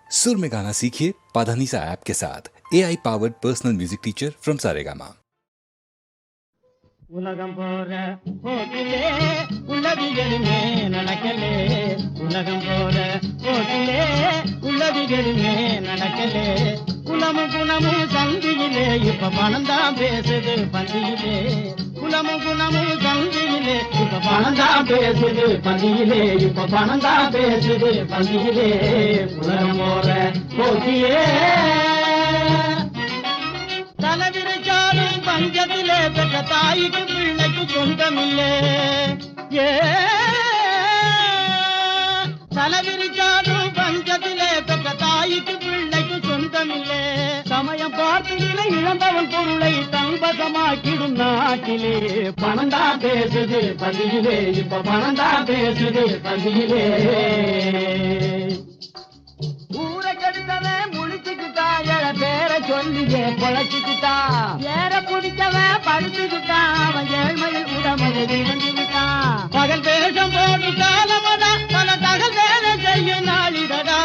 सुर में गाना सीखिए पाधानीसा ऐप के साथ AI powered personal music teacher from Saregama. உலகம் போற போக்கிலே உள்ளதிகளுமே நடக்கலே உலகம் போற போக்கிலே உள்ளதிகளுமே நடக்கலே குலமும் குணமும் சந்தியிலே இப்ப பணம் தான் பேசுது பந்தியிலே குலமும் குணமும் சந்தியிலே இப்ப பணம் தான் பேசுது பந்தியிலே இப்ப பணம் தான் பேசுது பந்தியிலே உலகம் போற போக்கிலே தலைவிரிச்சாலும் பஞ்சத்திலே பெற்ற தாய்க்கு பிள்ளைக்கு சொந்தமில்லே தலைவிரிச்சாலும் பஞ்சத்திலே பெற்ற தாய்க்கு பிள்ளைக்கு சொந்தமில்லே சமயம் பார்த்துகளை இழந்தவன் பொருளை தம்பசமாக்கிடும் நாட்டிலே பணம் தான் பேசுது பந்தியிலே இப்ப பணம் தான் பேசுது பந்தியிலே ஊரை கெடுத்தவன் முடிச்சுக்கிட்டான் பேரை சொல்லியே பொழைச்சுக்கிட்டான் ஏற பிடிச்சவன் படுத்துக்கிட்டான் அவன் ஏழ்மையில் உடமையை இழந்துக்கிட்டான் பகல் வேஷம் போட்டு காலமடா பல தகல் வேலை செய்ய நாளிடடா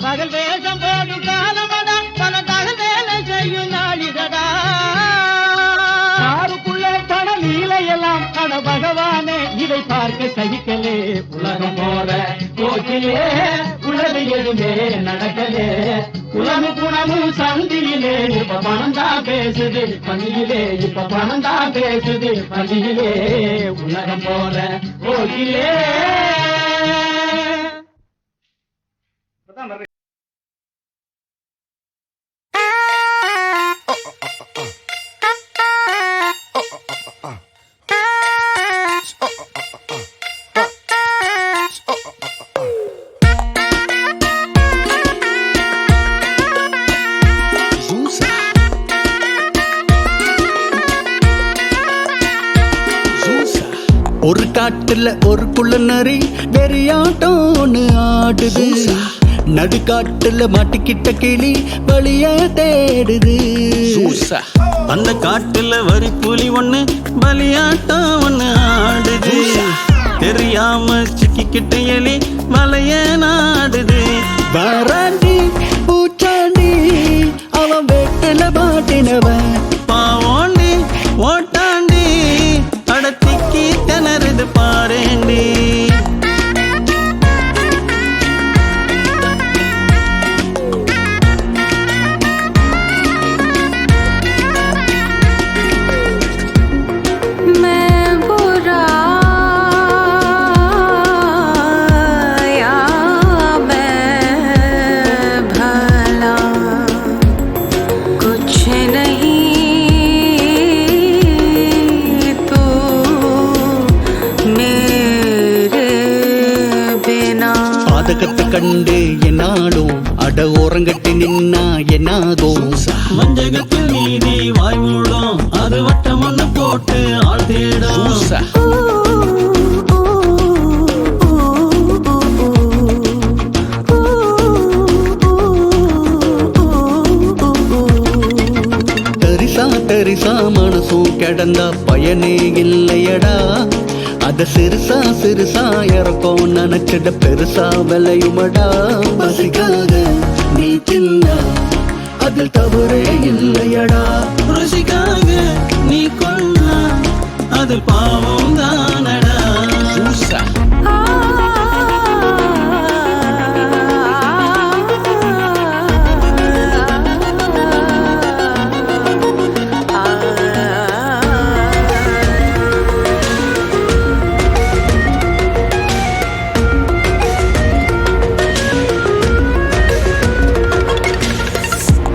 பகல் வேஷம் போட்டு காலமடா பல தகல் வேலை செய்ய நாளிடடா யாருக்குள்ளே பண லீலையெல்லாம் அட பகவானே இதை பார்க்க சகிக்கலே உலகம் போற போக்கிலே உலக எதுவுமே நடக்கலே குலமும் குணமும் சந்தியிலே இப்ப பணம் தான் பேசுது பந்தியிலே இப்ப பணம் தான் பேசுது பந்தியிலே உலகம் போற போக்கிலே ஒரு காட்டுல ஒரு குள்ளநரி வெறியாட்டம் ஒண்ணு ஆடுது நடுக்காட்டுல மாட்டிக்கிட்ட கிளி வழிய தேடுது அந்த காட்டுல வரி புலி ஒண்ணு பலியாட்டம் ஒண்ணு ஆடுது தெரியாம சிக்கிக்கிட்ட எலி வலைய நாடுது வாராண்டி பூச்சாண்டி அவன் வெட்டுல மாட்டினவன் பாவோண்டி ஓட்டாண்டி அடத்திக்கி திணறுது பாரேண்டி பாதகத்தை கண்டு என்னாலும் அட ஓரங்கட்டி நின்னா என்னாகோ மஞ்சகத்தில் நீதி வாய் மூடும் அது வட்டம் ஒண்ணு போட்டு ஆள் தேடும் தரிசா தரிசா மனசும் கிடந்தா பயனே இல்லையடா அத சிறுசா சிறுசா இறக்கும் நினைச்சிட பெருசா விளையுமடா பசிக்காக நீ தின்னா அதில் தவறே இல்லையடா ருசிக்காக நீ கொள்ளா அது பாவம் தானடா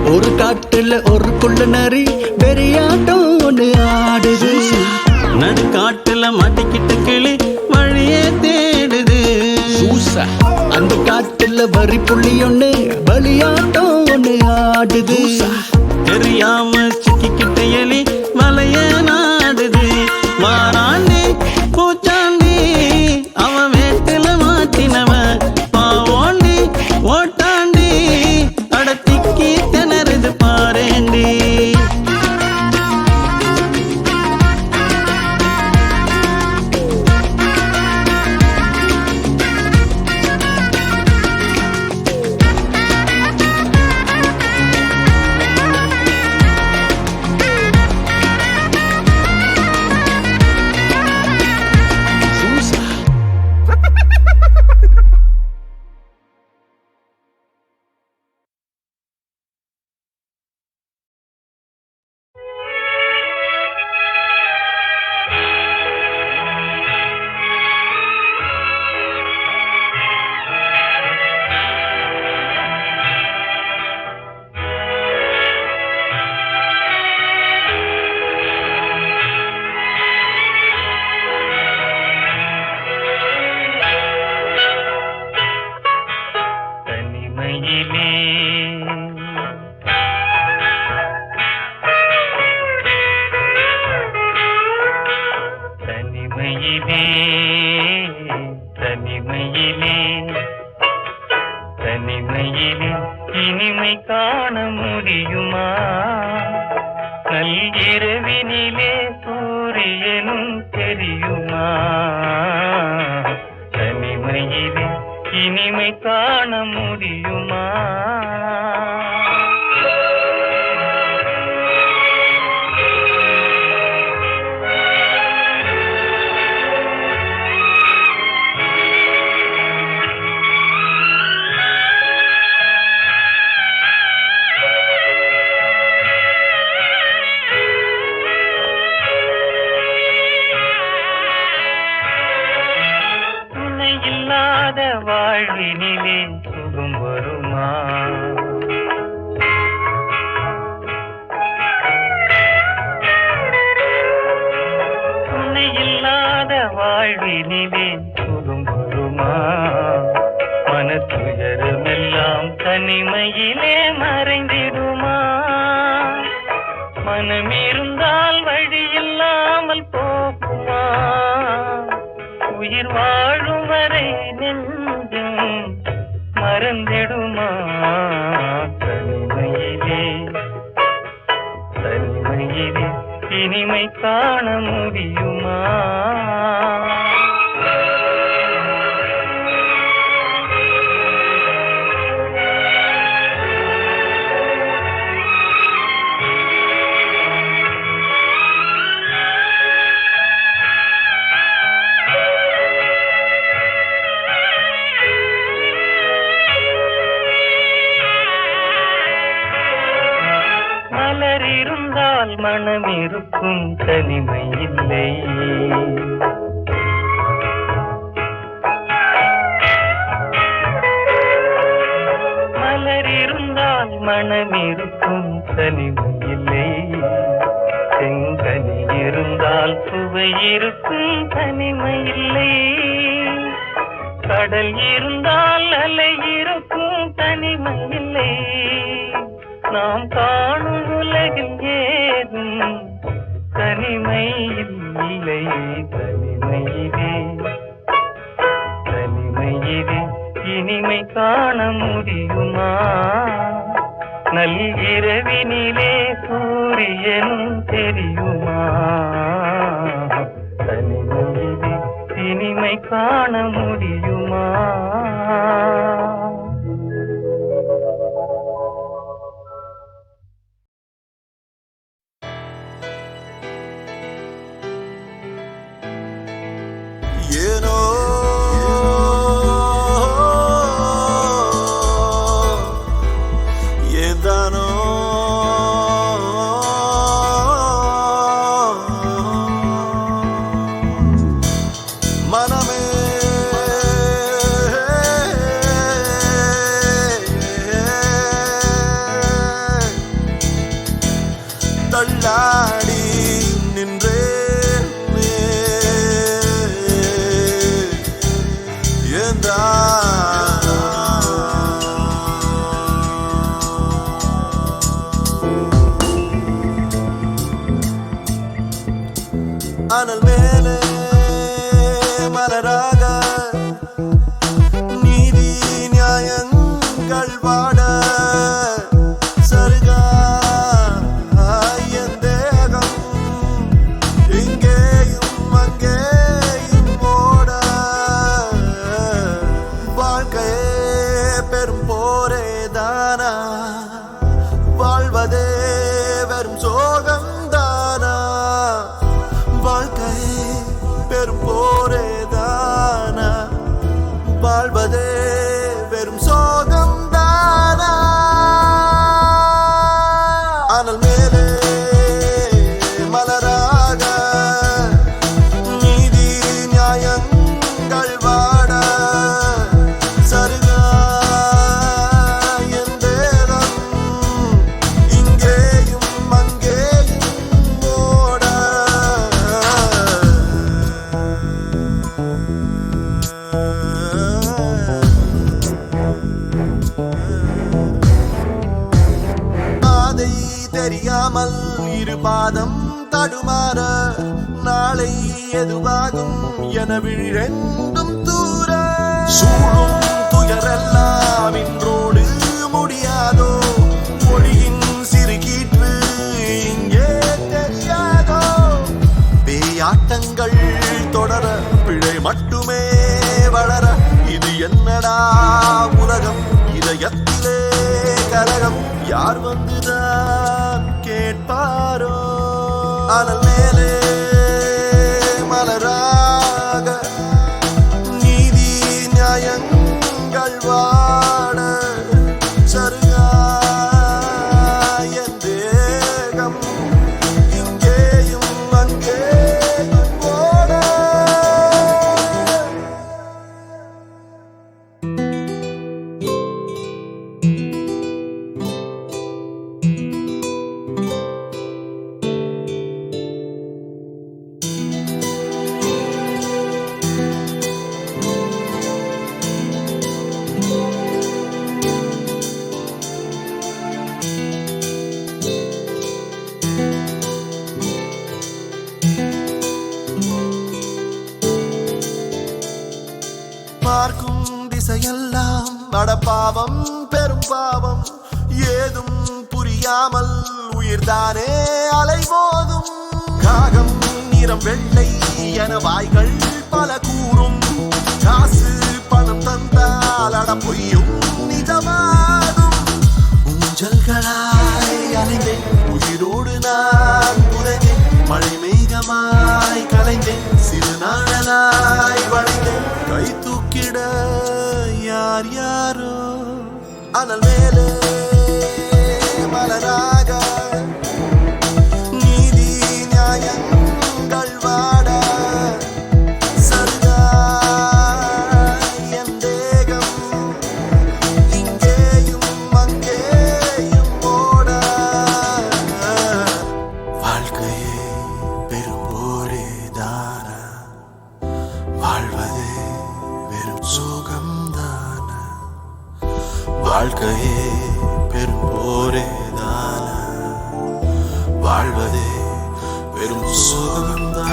ஒரு காட்டுல ஒரு குள்ளநரி வெறியாட்டம் ஒண்ணு ஆடுது நடுக்காட்டுல மாட்டிக்கிட்ட கிளி வழியே தேடுது அந்த காட்டுல வரி புள்ளி ஒண்ணு பலியாட்டம் ஒண்ணு ஆடுது தெரியாம சிக்கிக்கிட்ட எலி வலைய நாடுது வாராண்டி பூச்சாண்டி அவன் வேட்டுல மாட்டினவன் பாவோண்டி ஓட்டாண்டி அடத்திக்கி திணறுது பாரேண்டி தனிமையிலே தனிமையிலே இனிமை காண முடியுமா நல்கிரவினிலே சூரியனும் தெரியுமா தனிமையிலே இனிமை காண முடியுமா வாழ்வினிலே சுகம் வருமா துணை இல்லாத வாழ்வினிலே சுகம் வருமா மனத்துயரமெல்லாம் தனிமையிலே மறைந்திடுமா மனம் இருந்தால் வழி இல்லாமல் போகுமா உயிர் வாழும் வரை நெஞ்சம் மறந்திடுமா தனிமையிலே தனிமையிலே இனிமை காண முடியுமா இருந்தால் மனம் இருக்கும் தனிமை இல்லை மலர் இருந்தால் மனம் இருக்கும் தனிமை இல்லை செங்கனி இருந்தால் சுவை இருக்கும் தனிமை இல்லை கடல் இருந்தால் அலை இருக்கும் தனிமை இல்லை நாம் காணும் உலகில் ஏதும் தனிமை இல்லை தனிமையிலே தனிமையிலே இனிமை காண முடியுமா நல்கிரவினிலே சூரியனும் தெரியுமா தனிமையிலே இனிமை காண முடியுமா அனல் மேலே மலராக நீதி நியாயங்கள் வாட சருகா என் தேகம் இங்கேயும் அங்கேயும் ஓட வாழ்க்கையே பெரும் போரே தானா வாழ்வதே வெறும் சோகம் தானா வாழ்க்கை பெரும் போரே தானா வாழ்வதே வெறும் சோகம் தானா அனல் மேலே மலராக நீதி நியாயங்கள் வாட சருகா என் தேகம் இங்கேயும் அங்கேயும் ஓட பாதை தெரியாமல் இரு பாதம் தடுமாற நாளை எதுவாகும் என விழிரெண்டும் தூர சூழும் துயரெல்லாம் இன்றோடு முடியாதோ மொழியின் சிறுகீற்று இங்கே தெரியாதோ பேயாட்டங்கள் தொடர பிழை மட்டுமே வளர இது என்னடா உலகம் இதயத்திலே கலகம் யார் வந்துதான் கேட்பாரோ அனல் மேலே மலராக நீதி நியாயங்கள் வாட சருகாய் என் தேகம் இங்கேயும் அங்கேயும் ஓட பார்க்கும் திசையெல்லாம் அடப்பாவம் பெரும் பாவம் ஏதும் புரியாமல் உயிர்தானே அலைமோதும் காகம் நிறம் வெள்ளை என வாய்கள் பல கூறும் காசு பணம் தந்தால் அட பொய்யும் நிஜமாகும் ஊஞ்சல்களாய் அலைந்தேன் உயிரோடு நான் புதைந்தேன் மழை மேகமாய் கலைந்தேன் சிறு நாளனாய் வளைந்தேன் கை தூக்கிட யார் யாரோ அனல் மேலே மலராக நீதி நியாயங்கள் வாட சருகாய் என் தேகம் இங்கேயும் அங்கேயும் ஓட வாழ்க்கையே பெரும் போரே தான வாழ்வதே வெறும் சுகம்தான வாழ்க்கையே பெரும் போரே தான வாழ்வதே வெறும் சுகம்தான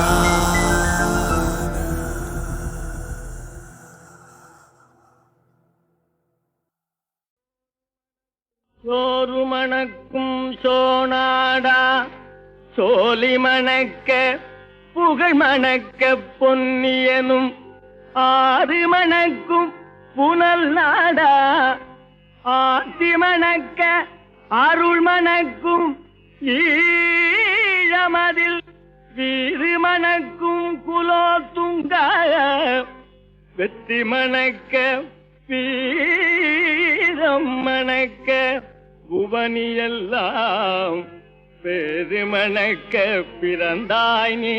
சோறு மணக்கும் சோனாடா சோலி மணக்க புகழ் மணக்க பொன்னியனும் ஆறு மணக்கும் புனல் நாடா ஆத்தி மணக்க அருள் மணக்கும் ஈழமதில் வீறு மணக்கும் குலோத்துங்க வெற்றி மணக்க வீரம் மணக்க புவனியெல்லாம் பேரு மணக்க பிறந்தாய் நீ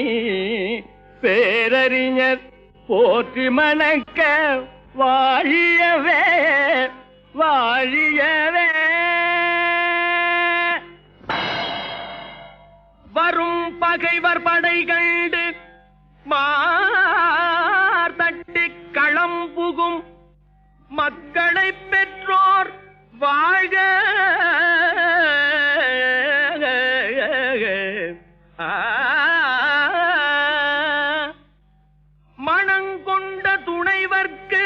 பேரறிஞர் போற்றி மணக்க வாழியவே வாழியவே வரும் பகைவர் படை கண்டு மார்தட்டி களம் புகும் மக்களை பெற்றோர் வாழ்க மணங்கொண்ட துணைவர்க்கு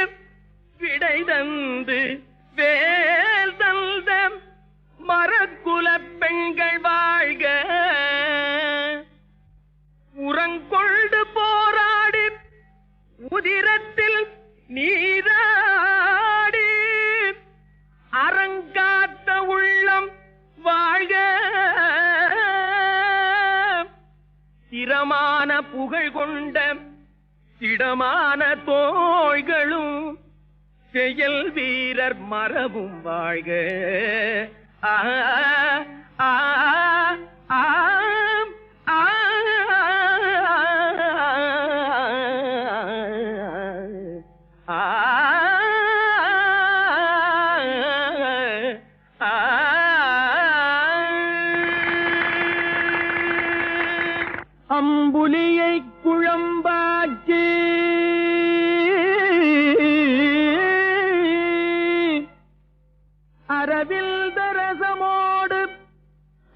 விடை தந்து வேல் தந்த மரக்குல பெண்கள் வாழ்க உரங்கொண்டு போராடி உதிரத்தில் நீராடி அரங்காத்த உள்ளம் வாழ்க திறமான புகழ் கொண்ட திடமான தோள்களும் செயல் வீரர் மரபும் வாழ்க ஆ ஆ ஆ அம்புலியை குழம்பாக்கி அரவில் தரசமோடு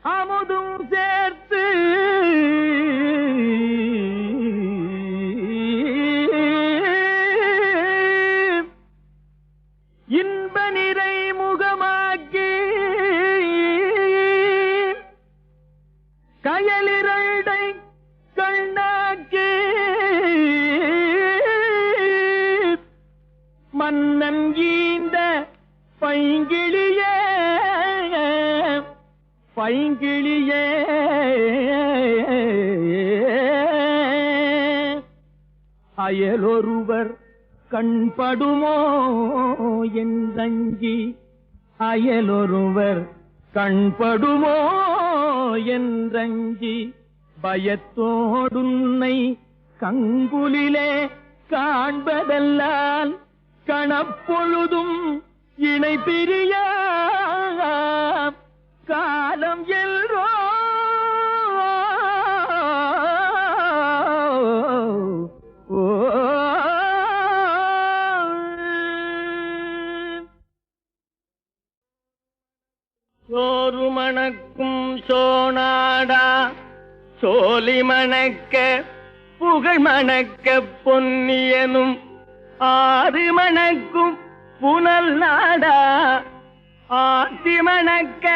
அமுதும் சேர்த்து மன்னன் ஈந்த பைங்கிளியே பைங்கிளியே அயலொருவர் கண்படுமோ என்றஞ்சி அயலொருவர் கண்படுமோ என்றஞ்சி பயத்தோடுன்னை கங்குலிலே காண்பதல்லால் கணப்பொழுதும் இணை பிரிய காலம் எல்ரோ சோறு மணக்கும் சோனாடா சோலி மணக்க புகழ் மணக்க பொன்னியனும் ஆறு மணக்கும் புனல் நாடா ஆத்தி மணக்க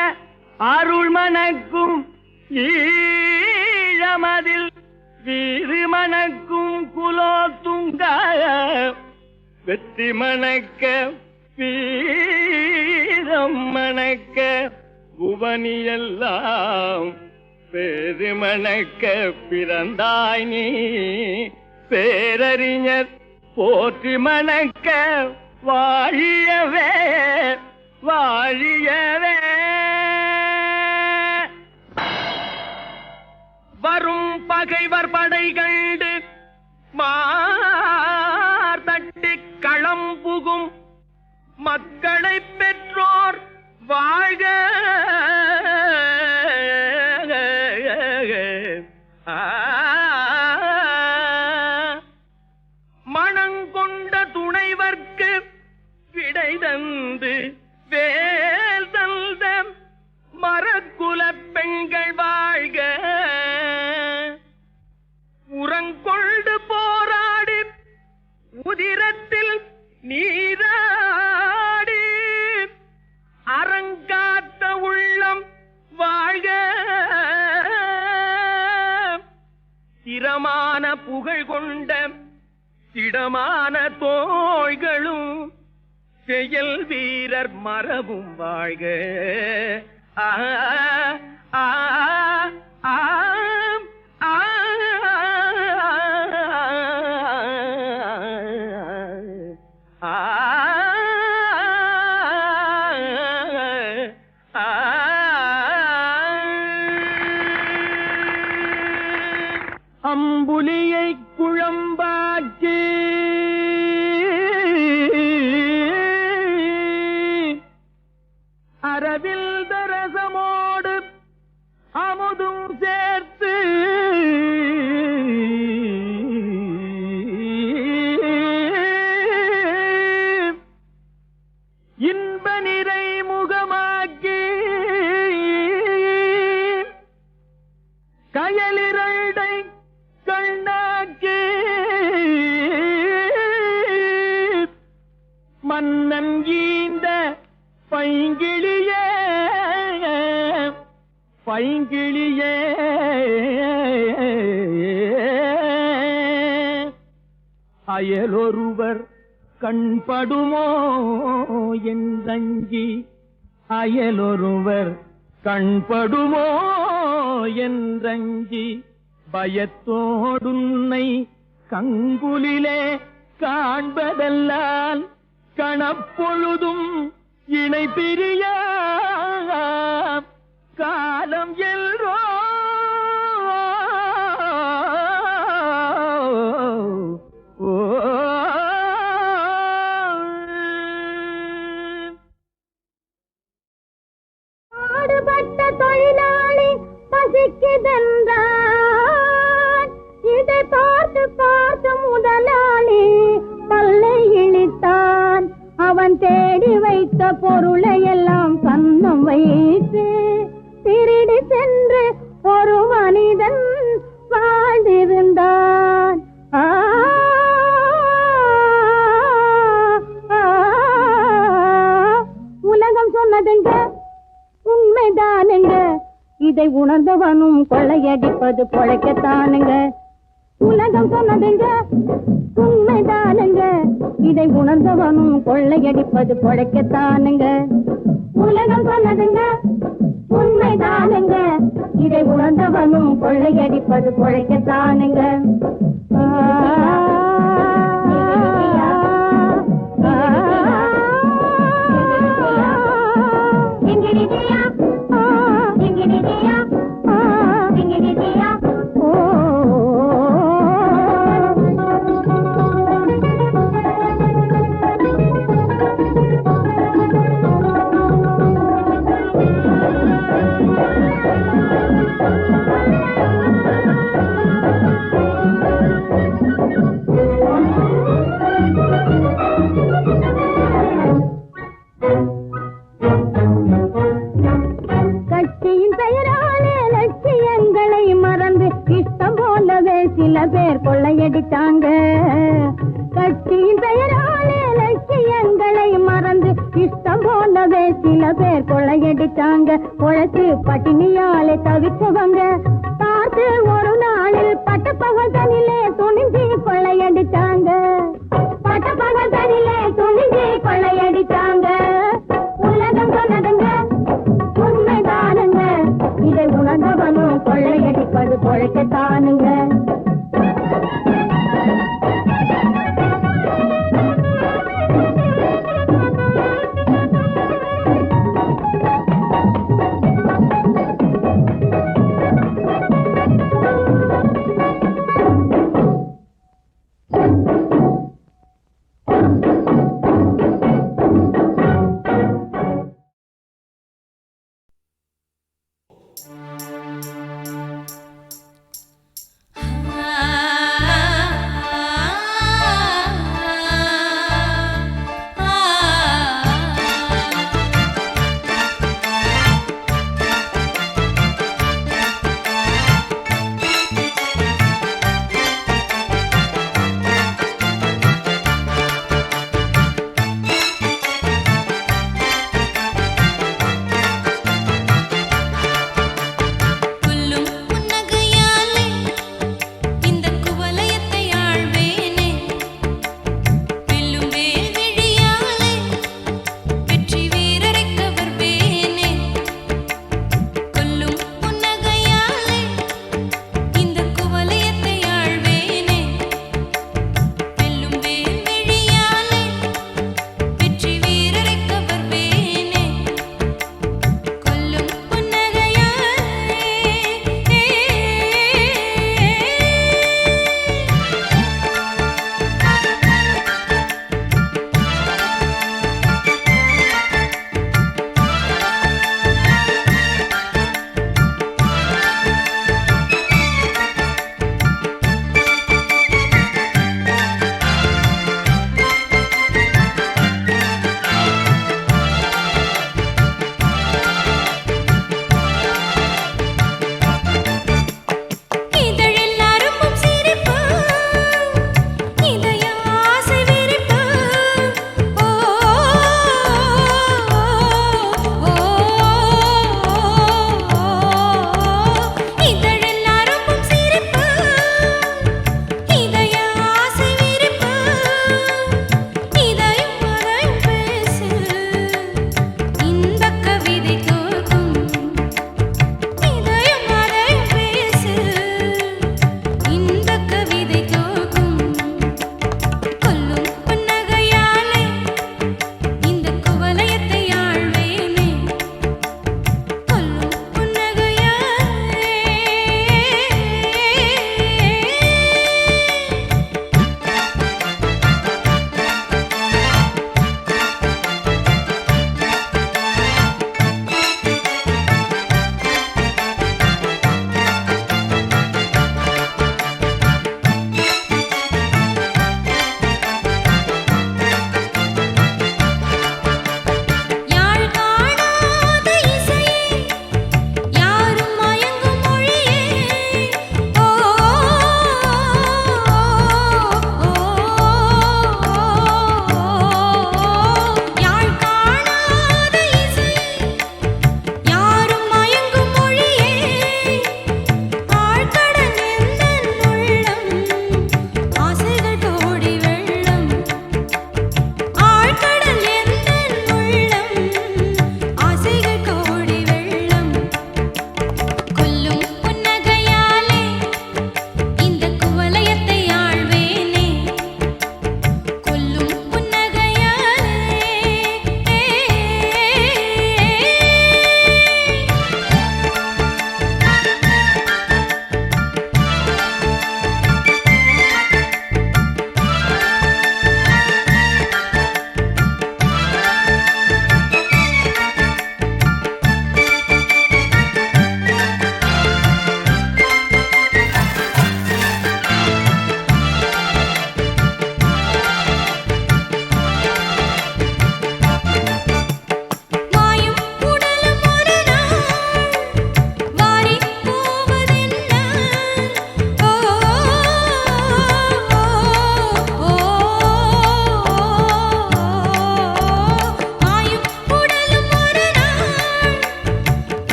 அருள் மணக்கும் ஈழமதில் வீறு மணக்கும் குலோத்துங்க வெற்றி மணக்க வீரம் மணக்க புவனியெல்லாம் பெருமணக்க பிறந்தாய் நீ பேரறிஞர் போற்றி மணக்க வாழியவே வாழியவே வரும் பகைவர் படை கண்டு மார்தட்டி களம் புகும் மக்களை பெற்றோர் வாழ்க மணங்கொண்ட துணைவர்க்கு விடை தந்து வேல் தந்த மரக்குல பெண்கள் வாழ்க உரங்கொண்டு போராடி உதிரத்தில் நீராடி அரங்காத்த உள்ளம் வாழ்க திறமான புகழ் கொண்ட திடமான தோள்களும் செயல் வீரர் மரபும் வாழ்க ஆ ஆ ஆ ஆ அம்புலியை குழம்பாக்கி அரவில் தரசமோடு அமுதும் சேர்த்து இன்ப நிறை முகமாக்கி கயலிரண்டை கண்ணாக்கி மன்னன் ஈந்த பைங்கிளியே பைங்கிளியே அயலொருவர் கண்படுமோ என்றஞ்சி அயலொருவர் கண்படுமோ என்றஞ்சி பயத்தோடுன்னை கங்குலிலே காண்பதல்லால் கணப்பொழுதும் இணை பிரிய காலம் எல்ரோ பாடுபட்ட தொழிலாளி பசிக்குதென்றான் இதை பார்த்து பார்த்து முதலாளி பல்லை இழித்தான் அவன் தேடி வைத்த பொருளை எல்லாம் கன்னம் வைத்து திருடி சென்று ஒரு மனிதன் வாழ்ந்திருந்தான் உலகம் சொன்னதுங்க உண்மைதானுங்க இதை உணர்ந்தவனும் கொள்ளையடிப்பது பொழைக்கத்தானுங்க உலகம் சொன்னதுங்க உண்மைதானுங்க, இதை உணர்ந்தவனும் கொள்ளையடிப்பது கொழைக்கத்தானுங்க. உலகம் சொன்னதுங்க உண்மைதானுங்க, இதை உணர்ந்தவனும் கொள்ளையடிப்பது கொழைக்கத்தானுங்க. கட்சியின் பெயராலே லட்சியங்களை மறந்து இஷ்டம் போலவே சில பேர் கொள்ளையடித்தாங்க. கட்சியின் பெயராலே லட்சியங்களை மறந்து இஷ்டம் போலவே சில பேர் கொள்ளையடித்தாங்க. உழைத்து பட்டினியாலே தவிச்சவங்க பார்த்து ஒரு நாளில் பட்டப்பகதனிலே துணிஞ்சி கொள்ளையடித்தாங்க. பட்டப்பகதனிலே துணிஞ்சி கொள்ளையடித்தாங்க. உலகம் சொன்னதுங்க உண்மைதானுங்க, இதை உணர்ந்தவனும் கொள்ளையடிப்பது கொழைக்கத்தானுங்க.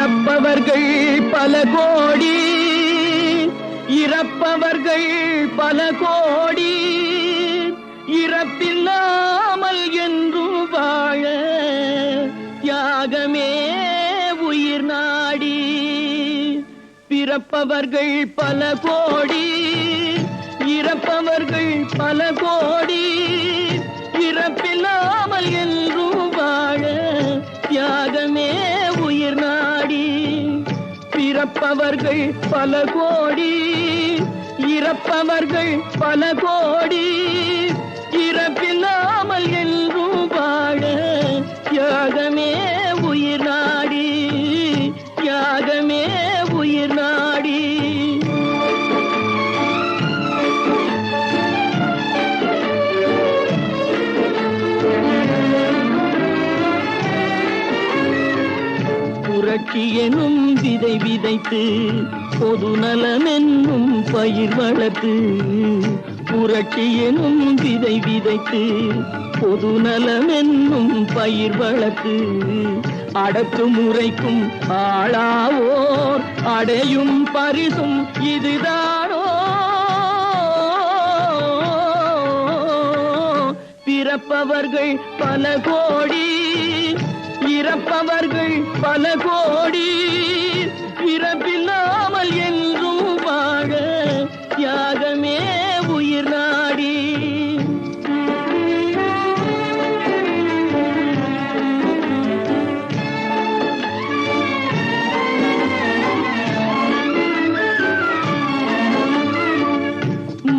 பிறப்பவர்கள் பல கோடி, இறப்பவர்கள் பல கோடி, இறப்பில்லாமல் என்றும் வாழ தியாகமே உயிர் நாடி. பிறப்பவர்கள் பல கோடி, இறப்பவர்கள் பல கோடி, இறப்பில்லாமல் என்றும் வாழ தியாகமே உயிர் நாடி. பிறப்பவர்கள் பல கோடி, இறப்பவர்கள் பல கோடி, இறப்பில்லாமல் என்றும் வாழ தியாகமே உயிர் நாடி, தியாகமே உயிர் நாடி. புரட்சி எனும் விதை விதைத்து பொது நலம் என்னும் பயிர் வளர்த்து, புரட்சி எனும் விதை விதைத்து பொது நலம் என்னும் பயிர் வளர்த்து, அடக்குமுறைக்கும் ஆளாவோர் அடையும் பரிசும் இதுதானோ. பிறப்பவர்கள் பல கோடி, இறப்பவர்கள் பல கோடி, இறப்பில்லாமல் என்றும் வாழ தியாகமே உயிர் நாடி.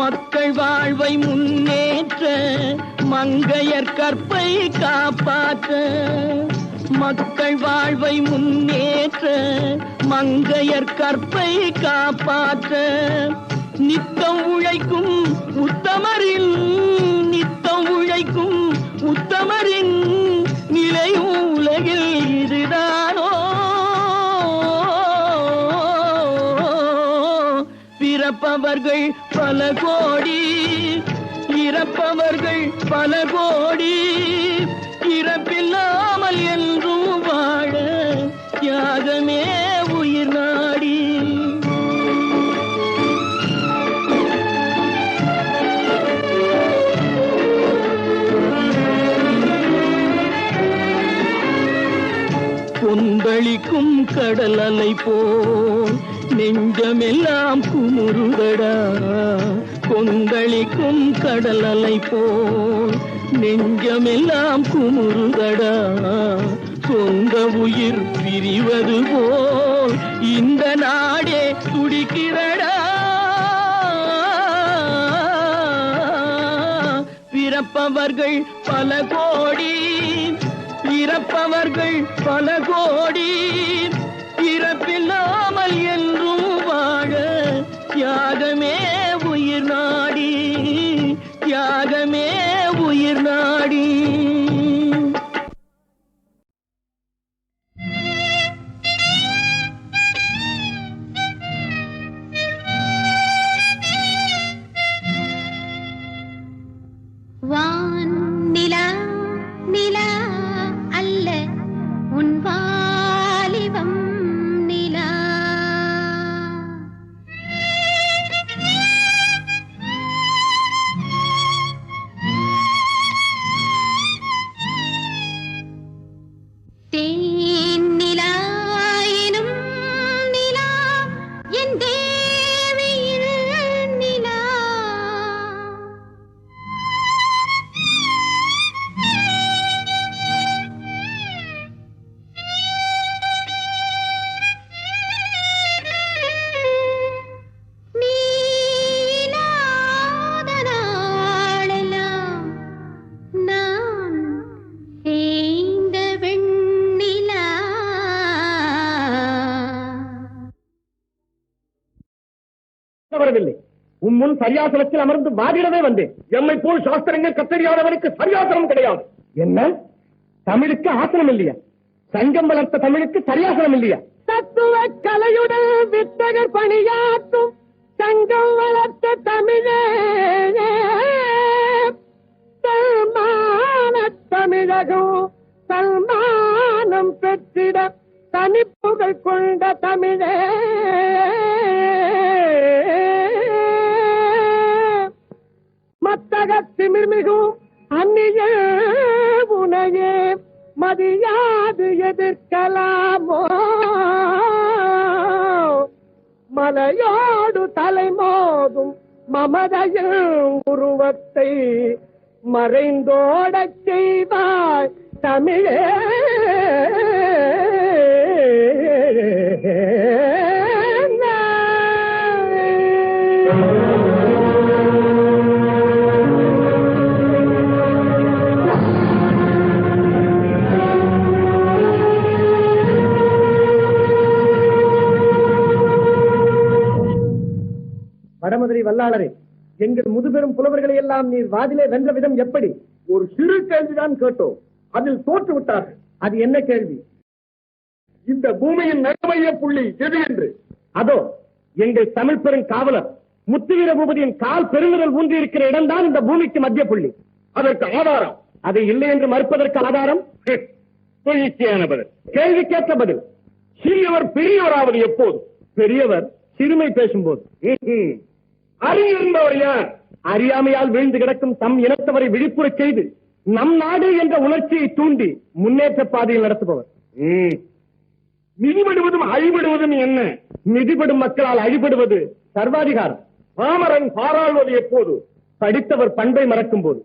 மக்கள் வாழ்வை முன்னேற்ற, மங்கையர் கற்பை காப்பாற்ற, மக்கள் வாழ்வை முன்னேற்ற, மங்கையர் கற்பை காப்பாற்ற, நித்தம் உழைக்கும் உத்தமரின், நித்தம் உழைக்கும் உத்தமரின் நிலையும் உலகில் இதுதானோ. பிறப்பவர்கள் பல கோடி, இறப்பவர்கள் பல கோடி, இறப்பில்லாமல் என்றும் வாழ தியாகமே உயிர் நாடி. கொந்தளிக்கும் கடல் அலை போல் நெஞ்சமெல்லாம் குமுறுதடா, கொந்தளிக்கும் கடல் அலை போல் நெஞ்சமெல்லாம் குமுறுதடா. சொந்த உயிர் பிரிவது போல் இந்த நாடே துடிக்கிறடா. பிறப்பவர்கள் பல கோடி, இறப்பவர்கள் பல கோடி, இறப்பில்லாமல் என்றும் வாழ தியாகமே உயிர் நாடி, தியாகமே உயிர் நாடி. வான் நிலா நிலா அல்ல உன் வாலிபம் நிலா. தேன் நிலா எனும் நிலா என் தேவியின் நிலா. வரவில்லை, உன் முன் சரியாசனத்தில் அமர்ந்து வாதிடவே வந்தேன். எம்மை போல் சாஸ்திரங்கள் கத்தறியாதவனுக்கு சரியாசனம் கிடையாது. என்ன தமிழுக்கு ஆசனம் இல்லையா? சங்கம் வளர்த்த தமிழுக்கு சரியாசனம் இல்லையா? தத்துவ கலையுடன் வித்தகர் பணியாற்றும் சங்கம் வளர்த்த தமிழே, தன்மான தமிழகம் சன்மானம் பெற்றிட தனிப்புகள் கொண்ட தமிழே மத்தக திமிர்மிகும் அந்நிய உனையே மதியாது எதிர்க்கலாமோ மலையோடு தலைமோதும் மமதையின் உருவத்தை மறைந்தோடச் செய்வாய் தமிழே வடமதுரை வல்லாளரே, எங்கள் முதுபெரும் புலவர்களை எல்லாம் நீர் வாதிலே வென்ற விதம் எப்படி? ஒரு சிறு கேள்விதான் கேட்டோம், அதில் தோற்று விட்டார்கள். அது என்ன கேள்வி? இந்த பூமியின் நடுமைய புள்ளி எது என்று. அதோ எங்கள் தமிழ் பெரும் காவலர் முத்துவீர பூபதியின் கால் பெருங்குதல் ஊன்றி இருக்கிற இடம்தான் இந்த பூமிக்கு மத்திய புள்ளி. அதற்கு ஆதாரம்? அதை இல்லை என்று மறுப்பதற்கு ஆதாரம்? பதில். கேள்விக்கேற்ற பதில். சிறியவர் பெரியவராவது எப்போது? பெரியவர் சிறுமை பேசும்போது. அறிந்திருந்தவர் யார்? அறியாமையால் வீழ்ந்து கிடக்கும் தம் இனத்தவரை விழிப்புறச் செய்து நம் நாடு என்ற உணர்ச்சியை தூண்டி முன்னேற்ற பாதையில் நடத்துபவர். மிதிபடுவதும் அழிபடுவதும் என்ன? மிதிபடும் மக்களால் அழிபடுவது சர்வாதிகாரம். பாமரன் பாராள்வது எப்போது? படித்தவர் பண்பை மறக்கும் போது.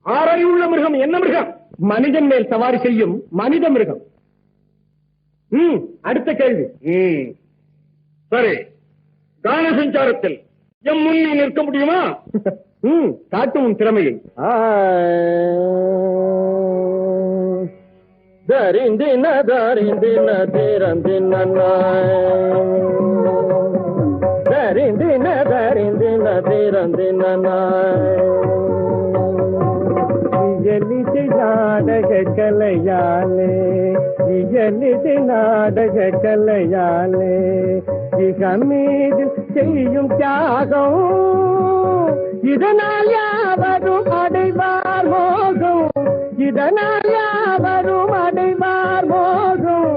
ஆறறிவுள்ள மிருகம் என்ன மிருகம்? மனிதன் மேல் சவாரி செய்யும் மனித மிருகம். அடுத்த கேள்வி. சரி, கான சஞ்சாரத்தில் எம் முன்னே நிற்க முடியுமா? காட்டும் திறமையை. தரிந்தின தரிந்தின திறந்தின தரிந்தின தரிந்தின திறந்தின இயலிசை நாடக கலையாலே இயலிசை நாடக கலையாலே இக மீது செய்யும் தியாகம் இதனால் யாவரும் அடைவார் மோகம் இதனால் யாவரும் அடைவார் மோகம்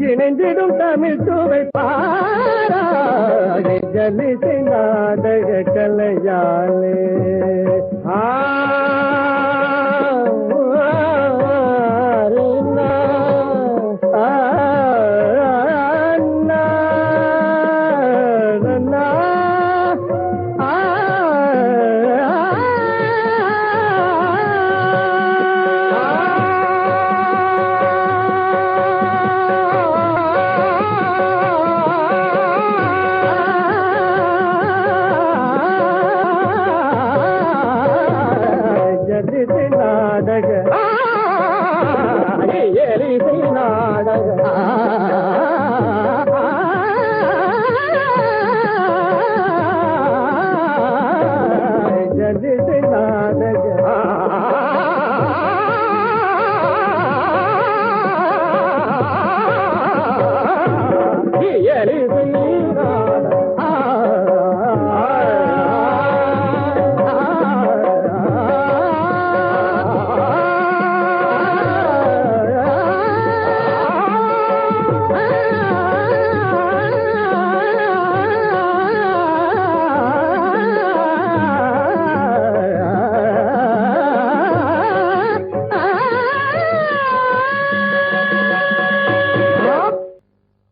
இணைந்திடும் தமிழ் சுவை பாராய் இயலிசை நாடக கலையாலே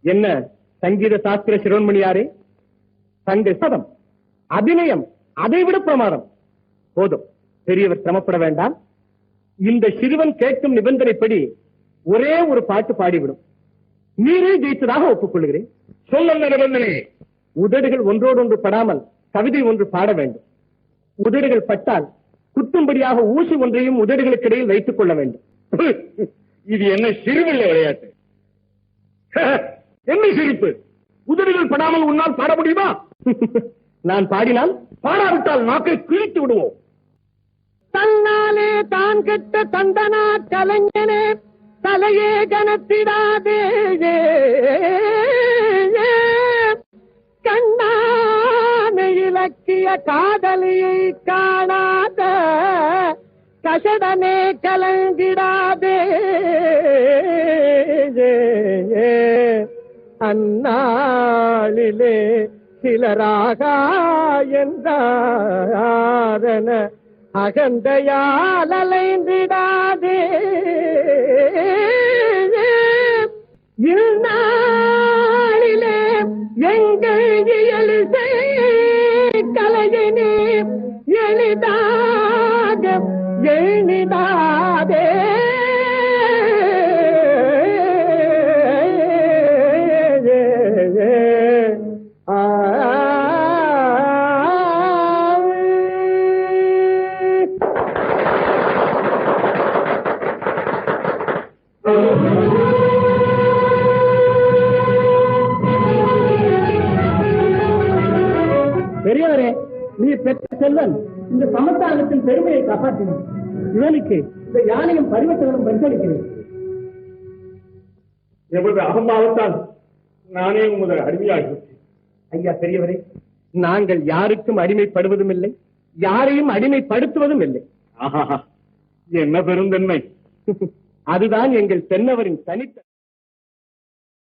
என்ன சங்கீத சாஸ்திர சிரோன்மணியாரே, தங்க சதம் அபிநயம் அதைவிட பிரமாதம். போதும், பெரியவர் சிரமப்பட வேண்டாம். இந்த சிறுவன் கேட்கும் நிபந்தனைப்படி ஒரே ஒரு பாட்டு பாடிவிடும். நீரே ஜெயித்ததாக ஒப்புக்கொள்கிறேன். சொல்லுங்க நிபந்தனை. உதடுகள் ஒன்றோடொன்று படாமல் கவிதை ஒன்று பாட வேண்டும். உதடுகள் பட்டால் குத்தும்படியாக ஊசி ஒன்றையும் உதடுகளுக்கு இடையில் வைத்துக் கொள்ள வேண்டும். இது என்ன சிறுவில்லை விளையாட்டு? என்ன சிரிப்பு? உதடுகள் படாமல் உன்னால் பாட முடியுமா? நான் பாடினால், பாடாவிட்டால் நாக்கை கிழித்து விடுவோம். தன்னாலே தான் கெட்ட தந்தனா கலைஞனே தலையே கனத்திடாதே கண்ணான இலக்கிய காதலியை காணாத கசடனே கலங்கிடாதே அந்நாளிலே சிலராக என்றாரன அகந்தையால் அலைந்திடாதே இந்நாளிலே எங்கள் இயலிசை கலையினே எளிதாக எண்ணிடாதே பெரியவரே, நீ பெற்ற செல்வன் இந்த சமஸ்தானத்தின் பெருமையை காப்பாற்றினார். இவனுக்கு இந்த யானையும் பரிவட்டங்களும் பரிசளிக்கிறேன். எவ்வளவு அகம்பாவத்தால் நானே உமது அடிமையாகிறேன். ஐயா பெரியவரே, நாங்கள் யாருக்கும் அடிமைப்படுவதும் இல்லை, யாரையும் அடிமைப்படுத்துவதும் இல்லை. ஆஹா, என்ன பெருந்தன்மை! அதுதான் எங்கள் தென்னவரின் தனித்த